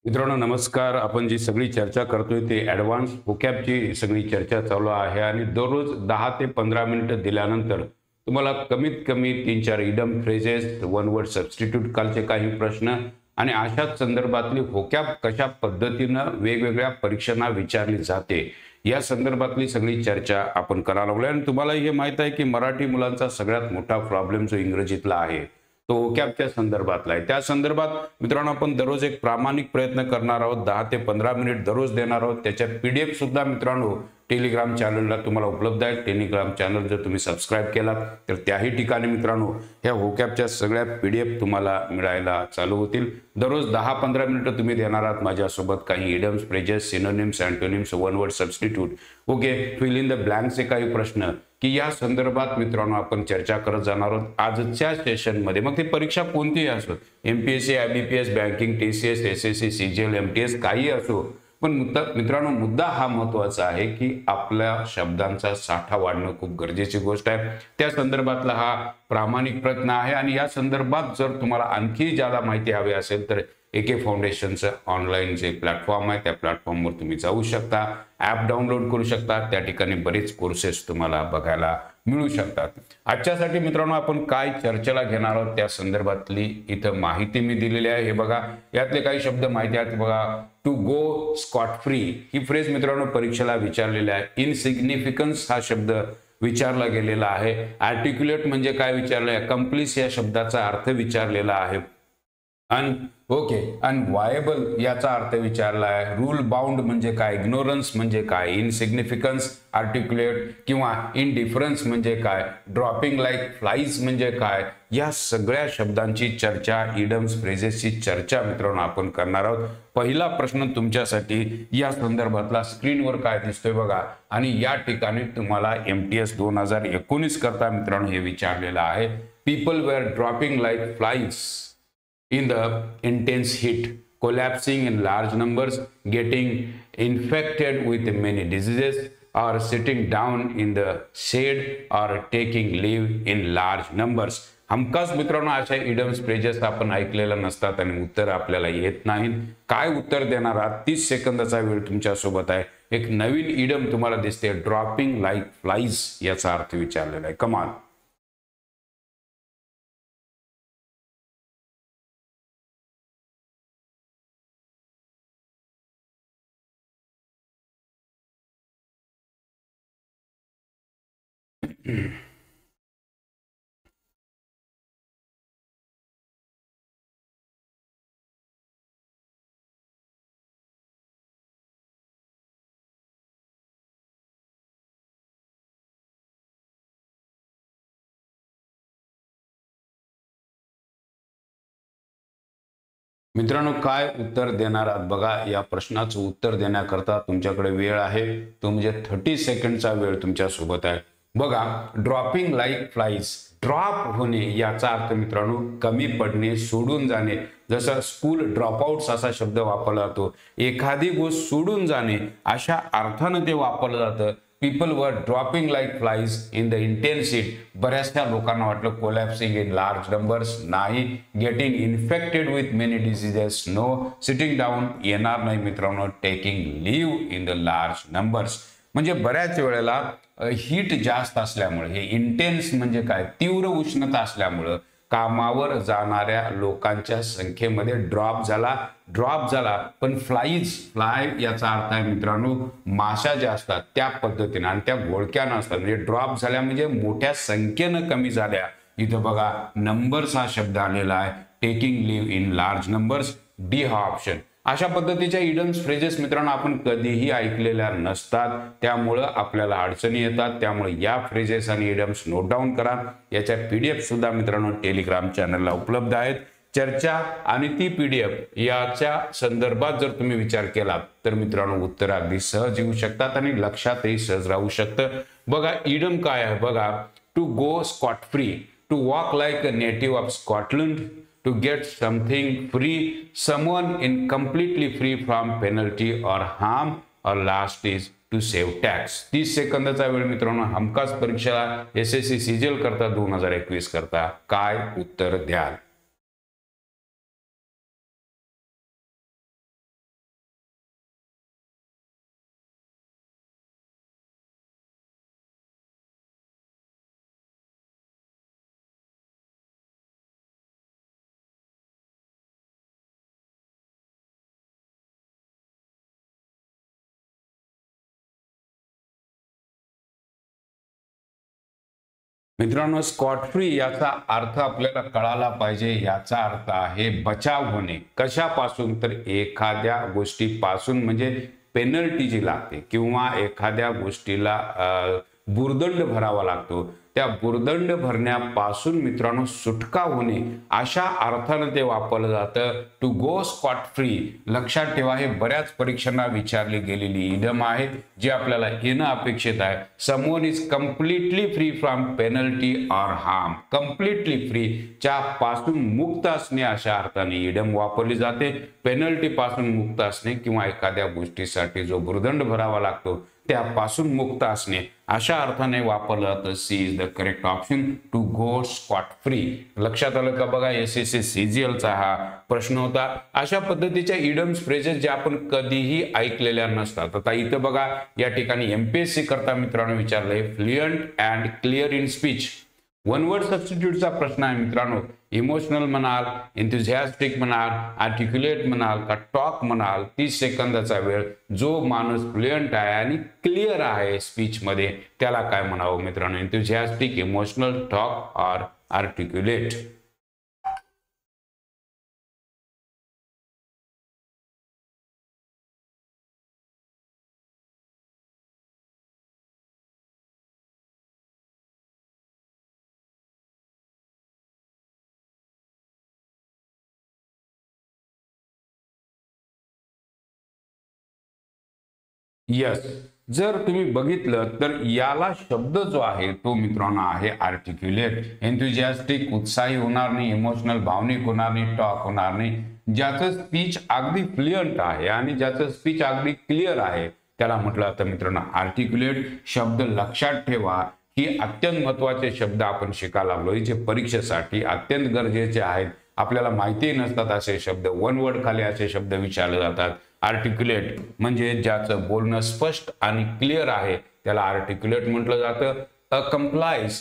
मित्रांनो नमस्कार. आपण जी सगळी चर्चा करतोय ते ॲडव्हान्स व्होकॅबची सगळी चर्चा चालू आहे आणि दररोज 10 ते 15 मिनिटं दिल्यानंतर तुम्हाला कमीत कमी 3-4 idem phrases, one word substitute कालचे काही प्रश्न आणि अशाच संदर्भातली व्होकॅब कशा पद्धतीनं वेगवेगळ्या परीक्षांना विचारली जाते या संदर्भातली सगळी चर्चा आपण करायला लागलोय. आणि तुम्हाला हे माहित आहे की मराठी मुलांचा सगळ्यात मोठा प्रॉब्लेम जो इंग्रजीतला आहे तो व्होकॅबच्या संदर्भातला आहे. त्या संदर्भात मित्रांनो आपण दररोज एक प्रामाणिक प्रयत्न करणार आहोत. 10 ते 15 मिनिट दररोज देणार आहोत. त्याच्या पीडीएफ सुद्धा मित्रांनो टेलिग्राम चॅनलला तुम्हाला उपलब्ध आहे. टेलिग्राम चॅनल जर तुम्ही सबस्क्राईब केला तर त्याही ठिकाणी मित्रांनो ह्या व्होकॅबच्या सगळ्या पीडीएफ तुम्हाला मिळायला चालू होतील. दररोज 10-15 मिनिटं तुम्ही देणार आहात माझ्यासोबत. काही idioms, phrases, synonyms, antonyms, one word substitute, okay, fill in the ब्लँकचे काही प्रश्न की या संदर्भात मित्रांनो आपण चर्चा करत जाणार आहोत आजच्या सेशनमध्ये. मग ती परीक्षा कोणतीही असो, MPSC, IBPS, banking, TCS, SSC, CGL, MTS, काही असो, पण मित्रांनो मुद्दा हा महत्वाचा आहे की आपल्या शब्दांचा साठा वाढणं खूप गरजेची गोष्ट आहे. त्या संदर्भातला हा प्रामाणिक प्रयत्न आहे. आणि या संदर्भात जर तुम्हाला आणखी ज्यादा माहिती हवी असेल तर एके फाउंडेशनचं ऑनलाईन जे प्लॅटफॉर्म आहे त्या प्लॅटफॉर्मवर तुम्ही जाऊ शकता, ॲप डाउनलोड करू शकता. त्या ठिकाणी बरेच कोर्सेस तुम्हाला बघायला मिळू शकतात. आजच्यासाठी मित्रांनो आपण काय चर्चेला घेणार आहोत त्या संदर्भातली इथं माहिती मी दिलेली आहे. हे बघा, यातले काही शब्द माहिती आहेत बघा. टू गो स्कॉट फ्री ही फ्रेज मित्रांनो परीक्षेला विचारलेली आहे. इनसिग्निफिकन्स हा शब्द विचारला गेलेला आहे. आर्टिक्युलेट म्हणजे काय विचारलं आहे. कंप्लीस या शब्दाचा अर्थ विचारलेला आहे. अनवायबल याचा अर्थ विचारला आहे. रूल बाउंड म्हणजे काय, इग्नोरन्स म्हणजे काय, इनसिग्निफिकन्स, आर्टिक्युलेट किंवा इनडिफरन्स म्हणजे काय, ड्रॉपिंग लाईक फ्लाईज म्हणजे काय, या सगळ्या शब्दांची चर्चा, इडम्स, फ्रेजेसची चर्चा मित्रांनो आपण करणार आहोत. पहिला प्रश्न तुमच्यासाठी या संदर्भातला स्क्रीनवर काय दिसतोय बघा. आणि या ठिकाणी तुम्हाला एमटीएस 2019 करता मित्रांनो हे विचारलेलं आहे. People were dropping like flies in the intense heat, collapsing in large numbers, getting infected with many diseases, or sitting down in the shade, or taking leave in large numbers. हमखास मित्रांनो अशा इडम्स, phrases आपण ऐकलेलं नसतात आणि उत्तर आपल्याला येत नाहीत. काय उत्तर देणार आहात? 30 सेकंदाचा वेळ तुमच्या सोबत आहे. एक नवीन इडम तुम्हाला दिसते, ड्रॉपिंग लाईक फ्लाईज याचा अर्थ विचारलेला आहे. कमाल. मित्रांनो काय उत्तर देणार आहात बघा. या प्रश्नाचं उत्तर देण्याकरता तुमच्याकडे वेळ आहे तो म्हणजे 30 सेकंडचा वेळ तुमच्या सोबत आहे. बघा, ड्रॉपिंग लाईक फ्लाईज, ड्रॉप होणे याचा अर्थ मित्रांनो कमी पडणे, सोडून जाणे. जसं स्कूल ड्रॉपआउट्स असा शब्द वापरला जातो, एखादी गोष्ट सोडून जाणे अशा अर्थानं ते वापरलं जातं. People were dropping like flies in the intense heat. बऱ्याचशा लोकांना वाटलं कोलॅप्सिंग इन लार्ज नंबर्स, नाही. Getting infected with many diseases, no. Sitting down येणार नाही मित्रांनो. Taking leave in the large numbers म्हणजे बऱ्याच वेळेला हीट जास्त असल्यामुळे, हे इंटेन्स म्हणजे काय, तीव्र उष्णता असल्यामुळं कामावर जाणाऱ्या लोकांच्या संख्येमध्ये ड्रॉप झाला. पण फ्लाय याचा अर्थ आहे मित्रांनो माशा ज्या असतात त्या पद्धतीने, आणि त्या घोळक्यानं असतात. म्हणजे ड्रॉप झाल्या म्हणजे मोठ्या संख्येनं कमी झाल्या. इथं बघा नंबर्स हा शब्द आलेला आहे. Taking leave in large numbers, D हा ऑप्शन. अशा पद्धतीच्या इडम्स, फ्रेजेस मित्रांनो आपण कधीही ऐकलेल्या नसतात, त्यामुळं आपल्याला अडचणी येतात. त्यामुळे या फ्रेजेस आणि इडम्स नोट डाऊन करा. याच्या पीडीएफ सुद्धा मित्रांनो टेलिग्राम चॅनलला उपलब्ध आहेत. चर्चा आणि ती पीडीएफ याच्या संदर्भात जर तुम्ही विचार केला तर मित्रांनो उत्तर अगदी सहज येऊ शकतात आणि लक्षातही सहज राहू शकतं. बघा इडम काय आहे बघा. To go Scot free, to walk like a native of Scotland, to get something free, someone in completely free from penalty or harm, or last is to save tax. 30 सेकंदाचा वेळ मित्रांनो हमखास परीक्षा एसएससी सीजीएल करता 2021 करता काय उत्तर द्याल? मित्रांनो, स्कॉट फ्री याचा अर्थ आपल्याला कळाला पाहिजे. याचा अर्थ आहे बचाव होणे. कशापासून? तर एखाद्या गोष्टीपासून, म्हणजे पेनल्टी जी लागते किंवा एखाद्या गोष्टीला भुर्दंड भरावा लागतो, त्या भुर्दंड भरण्यापासून मित्रांनो सुटका होणे, अशा अर्थानं ते वापरलं जातं. To go Scot free. लक्षात ठेवा, हे बऱ्याच परीक्षांना विचारली गेलेली इडम आहे, जी आपल्याला येणं अपेक्षित आहे. Someone is completely free from penalty or harm. Completely free च्या पासून मुक्त असणे अशा अर्थाने इडम वापरली जाते. पेनल्टी पासून मुक्त असणे किंवा एखाद्या गोष्टीसाठी जो भुर्दंड भरावा लागतो त्यापासून मुक्त असणे अशा अर्थाने वापरलं जातं. C is the correct option, to go Scot free. लक्षात आलं का? बघा, SSC CGL चा हा प्रश्न होता. अशा पद्धतीच्या इडम्स फ्रेजेस जे आपण कधीही ऐकलेल्या नसतात. आता इथं बघा, या ठिकाणी MPSC करता मित्रांनो विचारलंय, fluent and clear in speech. One word सबस्टिट्यूटचा प्रश्न आहे मित्रांनो. इमोशनल म्हणाल, एन्थुझियास्टिक म्हणाल, आर्टिक्युलेट म्हणाल का टॉक म्हणाल, 30 सेकंदाचा वेळ. जो माणूस फ्लुएंट आहे आणि क्लिअर आहे स्पीच मध्ये त्याला काय म्हणावं मित्रांनो? Enthusiastic, emotional, talk or articulate. Yes. जर तुम्ही बघितलं तर याला शब्द जो आहे तो मित्रांनो आहे आर्टिक्युलेट. एन्थुजियास्टिक उत्साही होणार नाही, इमोशनल भावनिक होणार नाही, टॉक होणार नाही. ज्याचं स्पीच अगदी फ्लुएंट आहे आणि ज्याचं स्पीच अगदी क्लिअर आहे त्याला म्हटलं जातं मित्रांनो आर्टिक्युलेट. शब्द लक्षात ठेवा, ही अत्यंत महत्वाचे शब्द आपण शिकायला लागलोय, जे परीक्षेसाठी अत्यंत गरजेचे आहेत. आपल्याला माहिती नसतात असे शब्द, वन वर्ड खाली असे शब्द विचारले जातात. आर्टिक्युलेट म्हणजे ज्याचं बोलणं स्पष्ट आणि क्लिअर आहे त्याला आर्टिक्युलेट म्हटलं जातं. A accomplice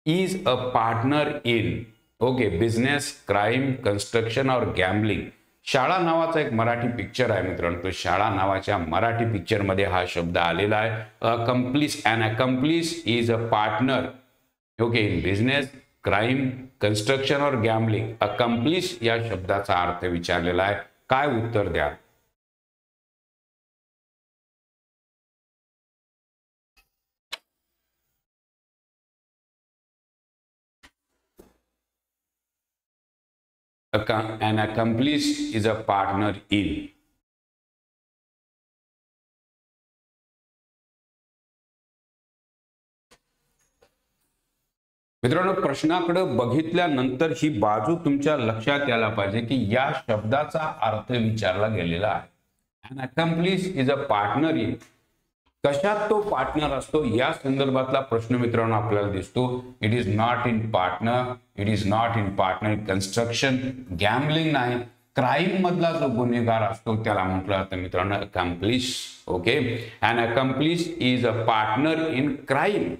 is a partner in okay business, crime, construction और गॅम्बलिंग. शाळा नावाचा एक मराठी पिक्चर आहे मित्रांनो. तो शाळा नावाच्या मराठी पिक्चर मध्ये हा शब्द आलेला आहे. Accomplice, an accomplice is a partner okay in business, crime, construction और गॅम्बलिंग. अकम्प्लिस या शब्दाचा अर्थ विचारलेला आहे. काय उत्तर द्या? An accomplice is a partner in. मित्रांनो, प्रश्नाकडे बघितल्यानंतर ही बाजू तुमच्या लक्षात यायला पाहिजे की या शब्दाचा अर्थ विचारला गेलेला आहे. An accomplice is a partner in. कशात तो पार्टनर असतो या संदर्भातला प्रश्न मित्रांनो आपल्याला दिसतो. It is not in partner, it is not in partner construction, gambling नाही. क्राईम मधला जो गुन्हेगार असतो त्याला म्हटलं जातं मित्रांनो accomplice. Okay, an accomplice is a partner in crime.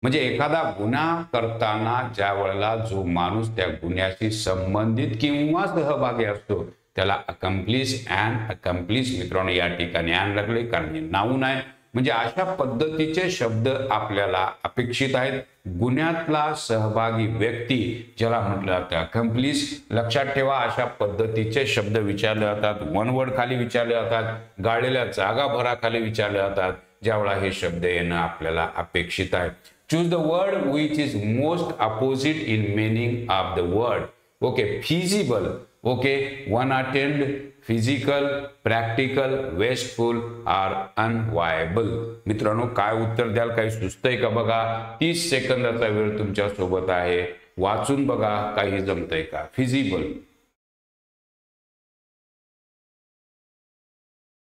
म्हणजे एखादा गुन्हा करताना ज्या वेळेला जो माणूस त्या गुन्ह्याशी संबंधित किंवा सहभागी असतो त्याला अकम्प्लिश अँड अकम्प्लिश मित्रांनो या ठिकाणी अँड लागले कारण हे नाऊन आहे. म्हणजे अशा पद्धतीचे शब्द आपल्याला अपेक्षित आहेत. गुन्ह्यातला सहभागी व्यक्ती ज्याला म्हटलं जातं अकम्प्लिश. लक्षात ठेवा, अशा पद्धतीचे शब्द विचारले जातात, वन वर्ड खाली विचारले जातात, गाळलेल्या जागा भराखाली विचारले जातात, ज्यावेळेला हे शब्द येणं आपल्याला अपेक्षित आहे. Choose the word which is most opposite in meaning of the word. Okay, feasible. Okay, unattained, physical, practical, wasteful or unviable. मित्रांनो, काय उत्तर द्याल? काही सुचतंय का बघा? 30 सेकंदाचा वेळ तुमच्या सोबत आहे. वाचून बघा, काही जमतंय का? फिजिबल,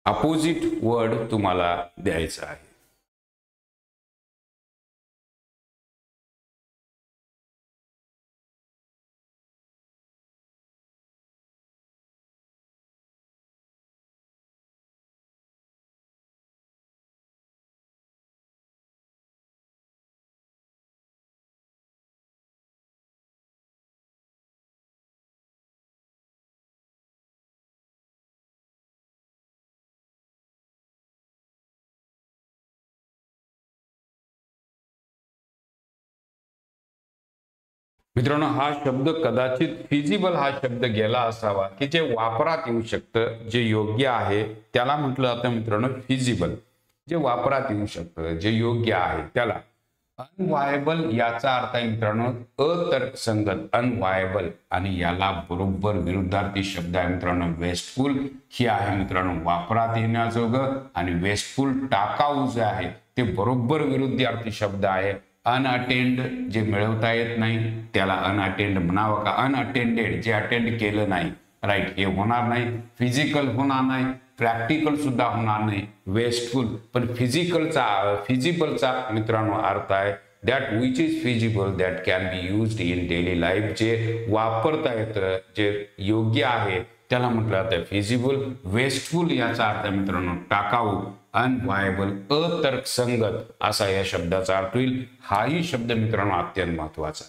अपोजिट वर्ड तुम्हाला द्यायचा आहे. मित्रांनो, हा शब्द कदाचित फिजिबल हा शब्द गेला असावा, की जे वापरात येऊ शकतं, जे योग्य आहे त्याला म्हटलं जातं मित्रांनो फिजिबल. जे वापरात येऊ शकतं, जे योग्य आहे त्याला. अनव्हायबल याचा अर्थ आहे मित्रांनो अतर्कसंगत, अनव्हायबल. आणि याला बरोबर विरुद्धार्थी शब्द आहे मित्रांनो वेस्टफुल. ही आहे मित्रांनो वापरात येण्याजोगं. आणि वेस्टफुल टाकाऊ जे आहे ते बरोबर विरुद्धार्थी शब्द आहे. अनअटेंड जे मिळवता येत नाही त्याला अनअटेंड म्हणावं का. अनअटेंडेड जे अटेंड केलं नाही, राईट, हे होणार नाही. फिजिकल होणार नाही, प्रॅक्टिकल सुद्धा होणार नाही. वेस्टफुल. पण फिजिबलचा मित्रांनो अर्थ आहे that which is feasible that can be used in daily life. जे वापरता येतं, जे योग्य आहे त्याला म्हटलं जातं फिजिबल. वेस्टफुल याचा अर्थ मित्रांनो टाकाऊ. अनव्हायबल अतर्कसंगत असा या शब्दाचा अर्थ होईल. हाही शब्द मित्रांनो अत्यंत महत्वाचा.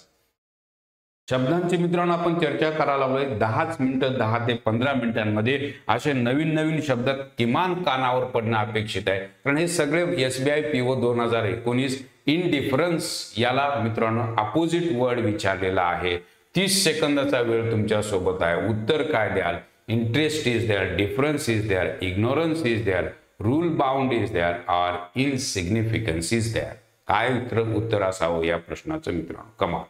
शब्दांची मित्रांनो आपण चर्चा करायला लागलोय 10 मिनिटं, 10 ते 15 मिनिटांमध्ये असे नवीन नवीन शब्द किमान कानावर पडणं अपेक्षित आहे. कारण हे सगळे SBI PO 2019 इनडिफरन्स याला मित्रांनो अपोजिट वर्ड विचारलेला आहे. 30 सेकंदाचा वेळ तुमच्या सोबत आहे. उत्तर काय द्याल. Interest is there, difference is there, ignorance is there, rule bound is there, or insignificance is there. काय उत्तर असावं या प्रश्नाचं मित्रांनो. कमाल.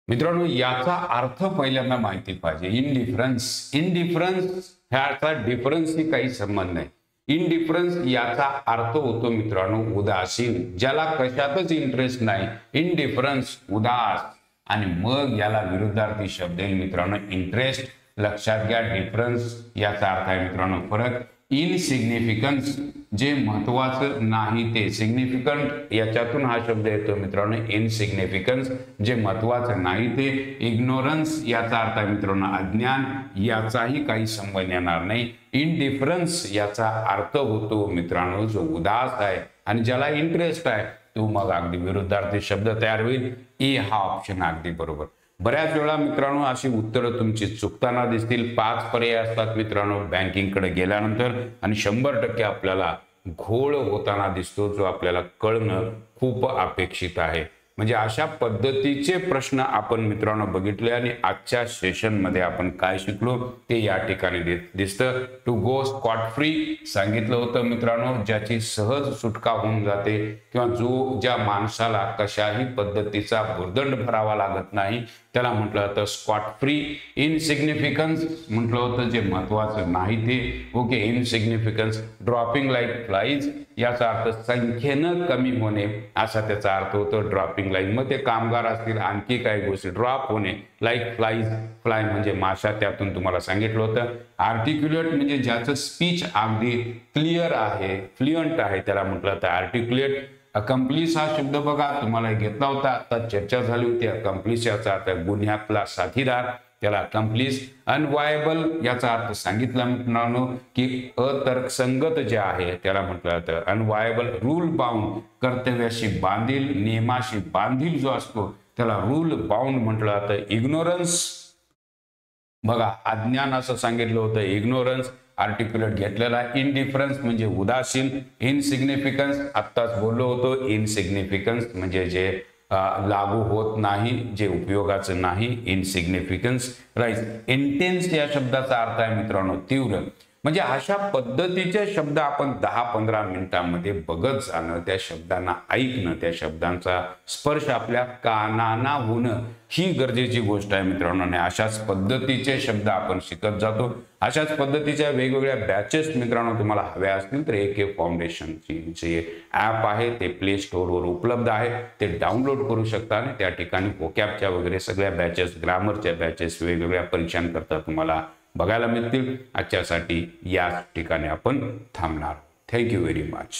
मित्रांनो याचा अर्थ पहिल्यांदा माहिती पाहिजे. इनडिफरन्स ह्याचा डिफरन्सशी काही संबंध नाही. इनडिफरन्स याचा अर्थ होतो मित्रांनो उदासीन, ज्याला कशातच इंटरेस्ट नाही. इनडिफरन्स उदास. आणि मग याला विरुद्धार्थी शब्द येईल मित्रांनो इंटरेस्ट. लक्षात घ्या डिफरन्स याचा अर्थ आहे मित्रांनो फरक. इनसिग्निफिकन्स जे महत्वाचं नाही ते. सिग्निफिकंट याच्यातून हा शब्द येतो मित्रांनो इनसिग्निफिकन्स जे महत्वाचं नाही ते. इग्नोरन्स याचा अर्थ आहे मित्रांनो अज्ञान, याचाही काही संबंध येणार नाही. इनडिफरन्स याचा अर्थ होतो मित्रांनो जो उदास आहे आणि ज्याला इंटरेस्ट आहे तो मग अगदी विरुद्धार्थी शब्द तयार होईल. ए हा ऑप्शन अगदी बरोबर. बऱ्याच वेळा मित्रांनो अशी उत्तरं तुमची चुकताना दिसतील. 5 पर्याय असतात मित्रांनो बँकिंगकडे गेल्यानंतर आणि 100% आपल्याला घोळ होताना दिसतो जो आपल्याला कळणं खूप अपेक्षित आहे. म्हणजे अशा पद्धतीचे प्रश्न आपण मित्रांनो बघितले आणि आजच्या सेशनमध्ये आपण काय शिकलो ते या ठिकाणी दिसतं. टू गो स्कॉट फ्री सांगितलं होतं मित्रांनो ज्याची सहज सुटका होऊन जाते किंवा ज्या माणसाला कशाही पद्धतीचा भुर्दंड भरावा लागत नाही त्याला म्हटलं जातं स्कॉट फ्री. इनसिग्निफिकन्स म्हटलं होतं जे महत्वाचं नाही ते. ओके. इनसिग्निफिकन्स. ड्रॉपिंग लाईक फ्लाईज याचा अर्थ संख्येनं कमी होणे असा त्याचा अर्थ होतो ड्रॉपिंग लाईक. मग ते कामगार असतील आणखी काही गोष्टी. ड्रॉप होणे लाईक फ्लाईज. फ्लाय म्हणजे माशा त्यातून तुम्हाला सांगितलं होतं. आर्टिक्युलेट म्हणजे ज्याचं स्पीच अगदी क्लिअर आहे फ्लुएंट आहे त्याला म्हटलं जातं आर्टिक्युलेट. अकम्प्लिस हा शब्द बघा तुम्हाला घेतला होता आता चर्चा झाली होती. अकम्प्लिस याचा अर्थ गुन्ह्यातला साथीदार त्याला अकम्प्लिस. अनवायबल याचा अर्थ सांगितला मित्रांनो की अतर्कसंगत जे आहे त्याला म्हटलं जातं अनवायबल. रूल बाउंड कर्तव्याशी बांधील नियमाशी बांधील जो असतो त्याला रूल बाउंड म्हटलं जातं. इग्नोरन्स बघा अज्ञान असं सांगितलं होतं इग्नोरन्स. आर्टिक्युलेट घेतलेला. इनडिफरन्स म्हणजे उदासीन. इनसिग्निफिकन्स आत्ताच बोललो होतो. इनसिग्निफिकन्स म्हणजे जे लागू होत नाही जे उपयोगाचं नाही. इनसिग्निफिकन्स राईट. इंटेन्स या शब्दाचा अर्थ आहे मित्रांनो तीव्र. म्हणजे अशा पद्धतीचे शब्द आपण 10-15 मिनिटांमध्ये बघत जाणं त्या शब्दांना ऐकणं त्या शब्दांचा स्पर्श आपल्या कानांना होणं ही गरजेची गोष्ट आहे मित्रांनो. आणि अशाच पद्धतीचे शब्द आपण शिकत जातो. अशाच पद्धतीच्या वेगवेगळ्या बॅचेस मित्रांनो तुम्हाला हव्या असतील तर AK फाउंडेशनची जे ॲप आहे ते प्ले स्टोअरवर उपलब्ध आहे. ते डाउनलोड करू शकता आणि त्या ठिकाणी व्होकॅबच्या वगैरे सगळ्या बॅचेस ग्रामरच्या बॅचेस वेगवेगळ्या परीक्षांकरता तुम्हाला बघायला मिळतील. आजच्यासाठी याच ठिकाणी आपण थांबणार. Thank you very much.